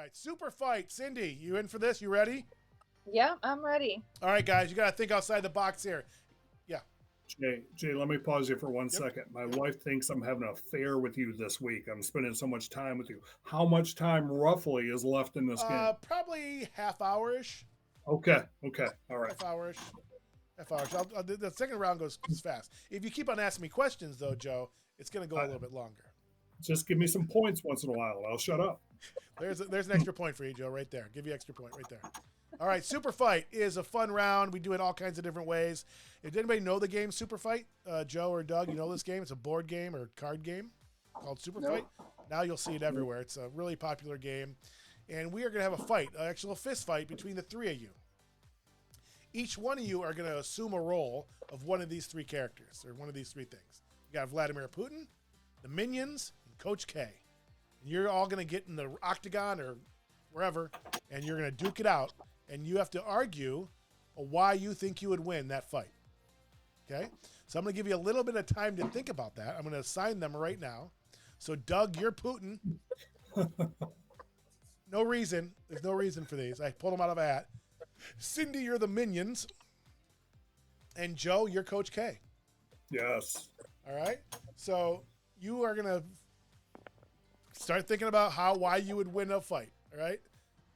right, super fight. Cindy, you in for this? You ready? Yeah, I'm ready. All right, guys, you got to think outside the box here. Yeah. Jay, let me pause you for one Yep. second. My wife thinks I'm having an affair with you this week. I'm spending so much time with you. How much time roughly is left in this game? Probably half hour-ish. Okay, all right. Half hour-ish. Half hour. The second round goes fast. If you keep on asking me questions, though, Joe, it's going to go a little bit longer. Just give me some points once in a while. I'll shut up. There's an extra point for you, Joe, right there. Give you extra point right there. All right, Super Fight is a fun round. We do it all kinds of different ways. Did anybody know the game Super Fight? Joe or Doug, you know this game? It's a board game or card game called Super Fight. Now you'll see it everywhere. It's a really popular game. And we are going to have a fight, an actual fist fight between the three of you. Each one of you are going to assume a role of one of these three characters or one of these three things. You got Vladimir Putin, the Minions, and Coach K. And you're all going to get in the octagon or wherever, and you're going to duke it out. And you have to argue why you think you would win that fight. Okay? So I'm going to give you a little bit of time to think about that. I'm going to assign them right now. So, Doug, you're Putin. No reason. There's no reason for these. I pulled them out of a hat. Cindy, you're the Minions. And Joe, you're Coach K. Yes. All right? So you are going to start thinking about why you would win a fight. All right?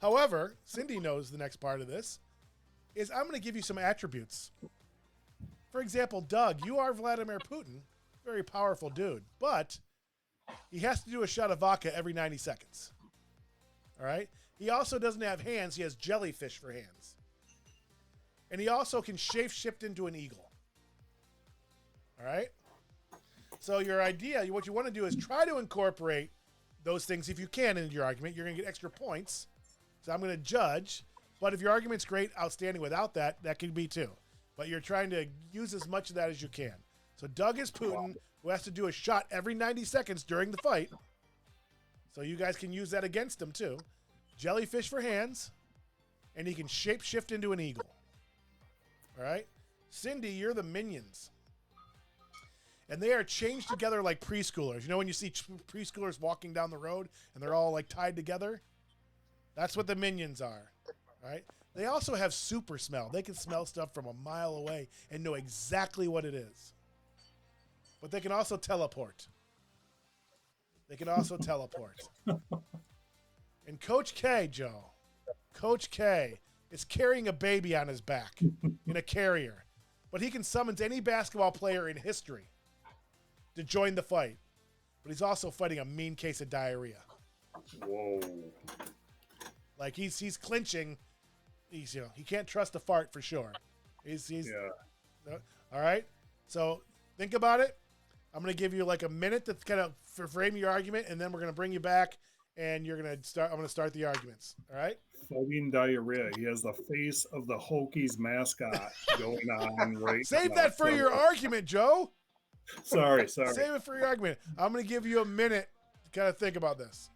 However, Cindy knows the next part of this is I'm going to give you some attributes. For example, Doug, you are Vladimir Putin, very powerful dude, but he has to do a shot of vodka every 90 seconds. All right? He also doesn't have hands. He has jellyfish for hands. And he also can shape-shift into an eagle. All right? So your idea, what you want to do is try to incorporate those things if you can into your argument. You're going to get extra points. So I'm going to judge. But if your argument's great, outstanding without that, that could be too. But you're trying to use as much of that as you can. So Doug is Putin, who has to do a shot every 90 seconds during the fight. So you guys can use that against him too. Jellyfish for hands. And he can shape-shift into an eagle. All right? Cindy, you're the Minions. And they are changed together like preschoolers. You know when you see preschoolers walking down the road and they're all like tied together? That's what the Minions are. All right? They also have super smell. They can smell stuff from a mile away and know exactly what it is. But they can also teleport. And Coach K, Joe. Coach K is carrying a baby on his back in a carrier. But he can summon any basketball player in history to join the fight. But he's also fighting a mean case of diarrhea. Whoa. Like he's clinching. He can't trust a fart for sure. Yeah. All right. So think about it. I'm going to give you like a minute to kind of frame your argument, and then we're going to bring you back, and I'm going to start the arguments. All right. Fighting diarrhea. He has the face of the Hokies mascot going on right Save now. that for your argument, Joe. Sorry. Save it for your argument. I'm going to give you a minute to kind of think about this.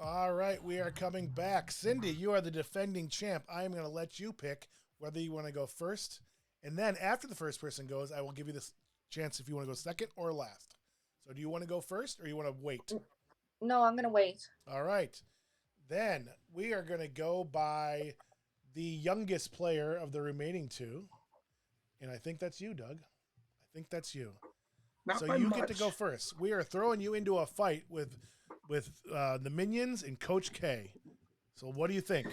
All right, we are coming back. Cindy, you are the defending champ. I am going to let you pick whether you want to go first. And then after the first person goes, I will give you this chance if you want to go second or last. So do you want to go first or you want to wait? No, I'm going to wait. All right. Then we are going to go by the youngest player of the remaining two. And I think that's you, Doug. I think that's you. Not So by you much. get to go first. We are throwing you into a fight with the Minions and Coach K. So what do you think?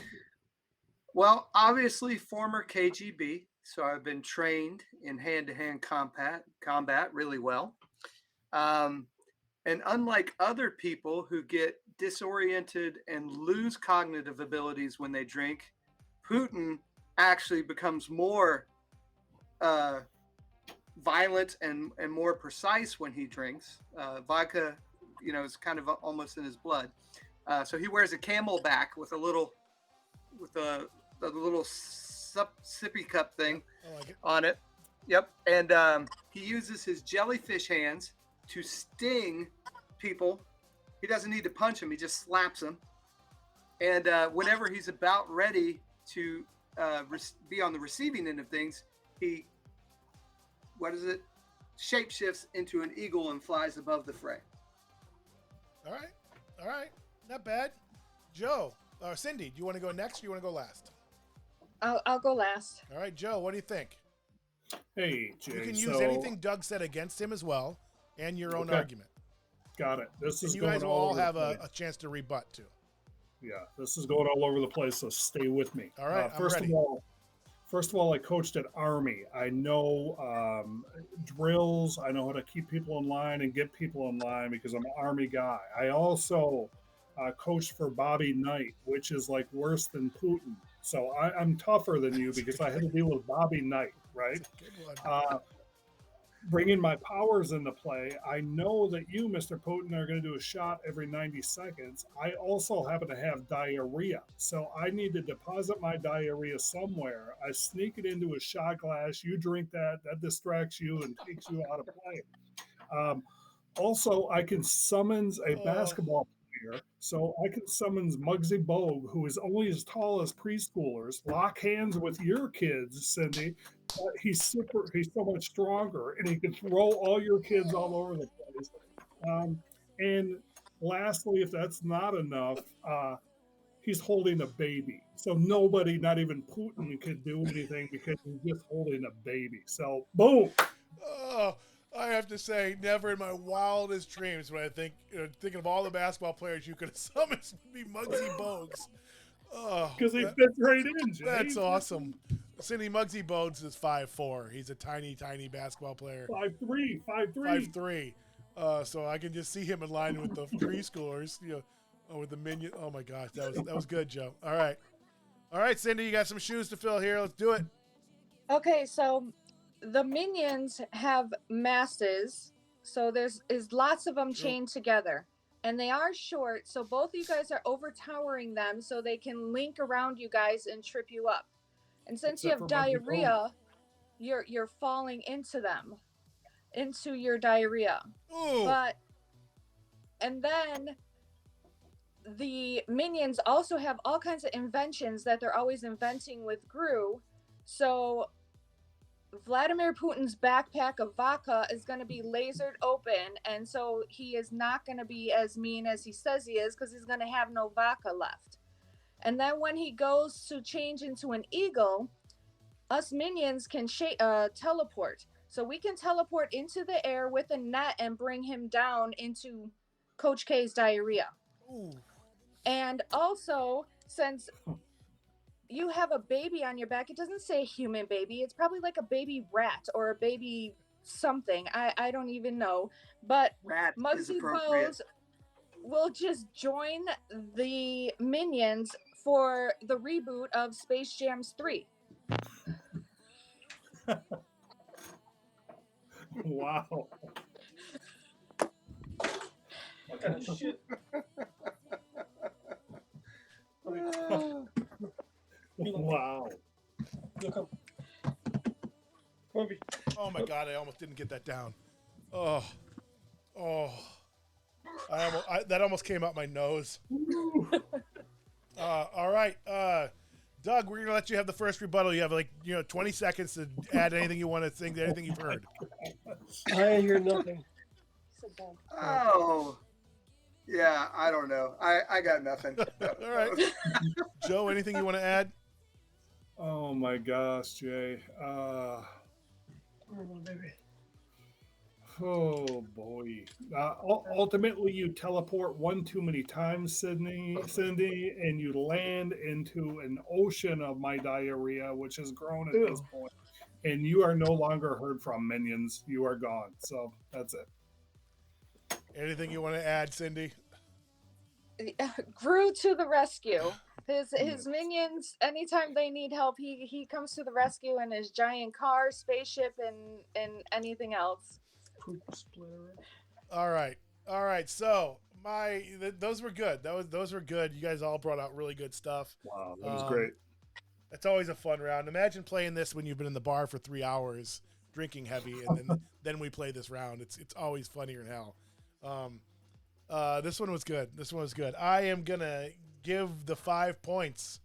Well, obviously former KGB, so I've been trained in hand-to-hand combat really well. And unlike other people who get disoriented and lose cognitive abilities when they drink, Putin actually becomes more violent and more precise when he drinks. Vodka, is kind of almost in his blood. So he wears a camelback with a little sippy cup thing on it. Yep. And he uses his jellyfish hands to sting people. He doesn't need to punch them. He just slaps them. And whenever he's about ready to be on the receiving end of things, he, shapeshifts into an eagle and flies above the fray. All right. Not bad. Joe, Cindy, do you want to go next or do you want to go last? I'll go last. All right, Joe, what do you think? Hey, Jay. You can use anything Doug said against him as well, and your own argument. Got it. This is you going guys will all have a chance to rebut too. Yeah, this is going all over the place, so stay with me. All right, first I'm ready. First of all, I coached at Army. I know drills. I know how to keep people in line and get people in line because I'm an Army guy. I also coached for Bobby Knight, which is like worse than Putin. So I'm tougher than you because I had to deal with Bobby Knight, right? Bringing my powers into play, I know that you, Mr. Putin, are going to do a shot every 90 seconds. I also happen to have diarrhea. So I need to deposit my diarrhea somewhere. I sneak it into a shot glass. You drink that. That distracts you and takes you out of play. Also, I can summons a basketball player. So I can summons Muggsy Bogue, who is only as tall as preschoolers, lock hands with your kids, Cindy. He's so much stronger, and he can throw all your kids all over the place. And lastly, if that's not enough, he's holding a baby. So nobody, not even Putin, could do anything because he's just holding a baby. So boom. Oh, I have to say, never in my wildest dreams when I thinking of all the basketball players you could have summoned would be Muggsy Bogues. Because he fits right in, Jay. That's awesome. Cindy, Muggsy Bogues is 5'4". He's a tiny, tiny basketball player. 5'3". 5'3". So I can just see him in line with the preschoolers, with the minion. Oh my gosh, that was good, Joe. All right, Cindy, you got some shoes to fill here. Let's do it. Okay, so the minions have masses, so there's lots of them chained together, and they are short. So both of you guys are overtowering them, so they can link around you guys and trip you up. And since you have diarrhea, you're falling into them, into your diarrhea. Ooh. And then the minions also have all kinds of inventions that they're always inventing with Gru. So Vladimir Putin's backpack of vodka is going to be lasered open, and so he is not going to be as mean as he says he is because he's going to have no vodka left. And then when he goes to change into an eagle, us minions can teleport. So we can teleport into the air with a net and bring him down into Coach K's diarrhea. Ooh. And also, since you have a baby on your back, it doesn't say human baby. It's probably like a baby rat or a baby something. I don't even know. But Muggsy Bogues will just join the minions for the reboot of Space Jam 3. Wow. What kind of shit? Wow. Come on, B. Oh my God, I almost didn't get that down. Oh. That almost came out my nose. All right, Doug, we're gonna let you have the first rebuttal. You have 20 seconds to add anything you want to think, anything you've heard. I hear nothing. Oh, yeah. I don't know. I got nothing. All right. Joe, anything you want to add? Oh my gosh, Jay. Baby. Oh boy. Ultimately, you teleport one too many times, Cindy, and you land into an ocean of my diarrhea, which has grown at this point. And you are no longer heard from, minions. You are gone. So that's it. Anything you want to add, Cindy? Gru to the rescue. His minions, anytime they need help, he comes to the rescue in his giant car, spaceship, and anything else. Poop splitter. All right. So those were good. Those were good. You guys all brought out really good stuff. Wow, that was great. It's always a fun round. Imagine playing this when you've been in the bar for 3 hours, drinking heavy, and then we play this round. It's always funnier than hell. This one was good. I am gonna give the 5 points.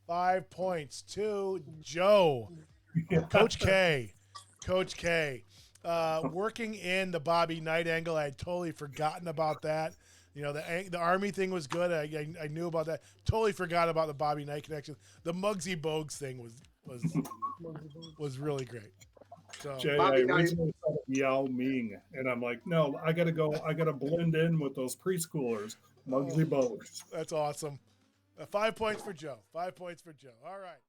5 points to Joe. Coach K. Working in the Bobby Knight angle, I had totally forgotten about that. You know, the Army thing was good. I knew about that. Totally forgot about the Bobby Knight connection. The Muggsy Bogues thing was really great. So, Jay, I originally thought of Yao Ming, and I'm like, no, I gotta blend in with those preschoolers. Muggsy Bogues. That's awesome. 5 points for Joe. 5 points for Joe. All right.